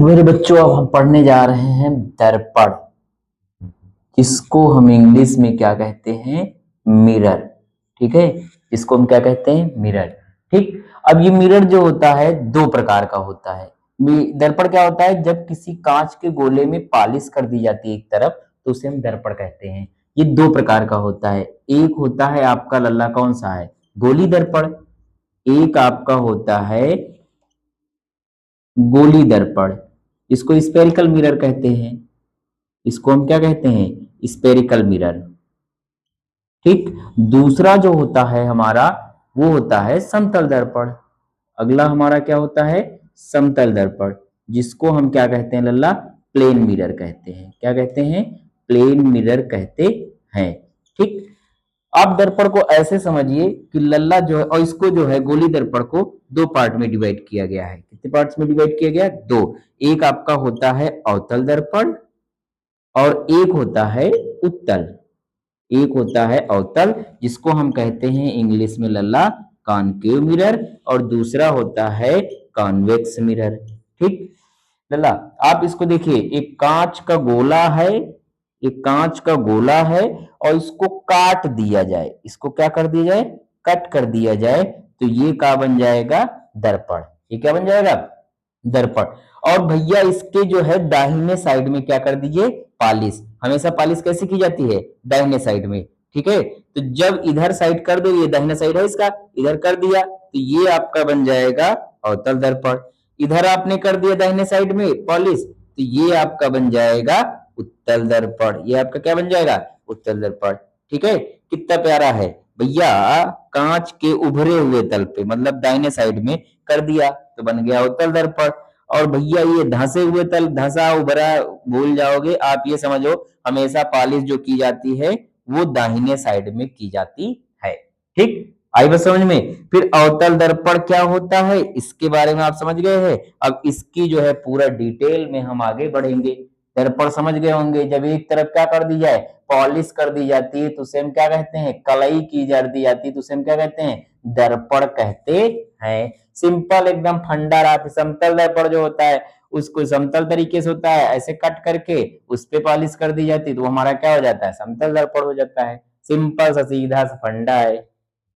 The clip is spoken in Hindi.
मेरे बच्चों, अब हम पढ़ने जा रहे हैं दर्पण, जिसको हम इंग्लिश में क्या कहते हैं? मिरर। ठीक है, इसको हम क्या कहते हैं? मिरर। ठीक। अब ये मिरर जो होता है दो प्रकार का होता है। दर्पण क्या होता है? जब किसी कांच के गोले में पॉलिश कर दी जाती है एक तरफ, तो उसे हम दर्पण कहते हैं। ये दो प्रकार का होता है। एक होता है आपका लल्ला, कौन सा है? गोली दर्पण। एक आपका होता है गोली दर्पण, इसको स्पेरिकल मिरर कहते हैं। इसको हम क्या कहते हैं? Spherical mirror. ठीक। दूसरा जो होता है हमारा, वो होता है समतल दर्पण। अगला हमारा क्या होता है? समतल दर्पण, जिसको हम क्या कहते हैं लल्ला? प्लेन मिरर कहते हैं। क्या कहते हैं? प्लेन मिरर कहते हैं। ठीक। आप दर्पण को ऐसे समझिए कि लल्ला जो है, और इसको जो है गोली दर्पण को दो पार्ट में डिवाइड किया गया है। कितने पार्ट्स में डिवाइड किया गया? दो। एक आपका होता है अवतल दर्पण और एक होता है उत्तल। एक होता है अवतल, जिसको हम कहते हैं इंग्लिश में लल्ला कॉनकेव मिरर, और दूसरा होता है कॉन्वेक्स मिरर। ठीक। लल्ला, आप इसको देखिए, एक कांच का गोला है, एक कांच का गोला है, और इसको काट दिया जाए, इसको क्या कर दिया जाए? कट कर दिया जाए, तो ये क्या बन जाएगा? दर्पण। ये क्या बन जाएगा? दर्पण। और भैया इसके जो है दाहिने साइड में क्या कर दीजिए? पॉलिश। हमेशा पॉलिश कैसे की जाती है? दाहिने साइड में। ठीक है, तो जब इधर साइड कर दो, ये दाहिना साइड है इसका, इधर कर दिया, तो ये आपका बन जाएगा अवतल दर्पण। इधर आपने कर दिया दाहिने साइड में पॉलिश, तो ये आपका बन जाएगा उत्तल दर्पण। ये आपका क्या बन जाएगा? उत्तल दर्पण। ठीक है, कितना प्यारा है भैया। कांच के उभरे हुए तल पे, मतलब दाहिने साइड में कर दिया, तो बन गया उत्तल दर्पण। और भैया ये धंसे हुए तल, धंसा उभरा भूल जाओगे, आप ये समझो हमेशा पॉलिश जो की जाती है वो दाहिने साइड में की जाती है। ठीक। आई बात समझ में? फिर अवतल दर्पण क्या होता है, इसके बारे में आप समझ गए हैं। अब इसकी जो है पूरा डिटेल में हम आगे बढ़ेंगे। दर्पण समझ गए होंगे, जब एक तरफ क्या कर दी जाए? पॉलिश कर दी जाती है, तो उसे हम क्या कहते हैं? कलई की दी जाती है, तो उसे हम क्या कहते हैं? दर्पण कहते हैं। सिंपल एकदम फंडा रहा। समतल दर्पण जो होता है उसको समतल तरीके से होता है, ऐसे कट करके उस पे पॉलिश कर दी जाती है, तो हमारा क्या हो जाता है? समतल दर्पण हो जाता है। सिंपल सा सीधा सा फंडा है।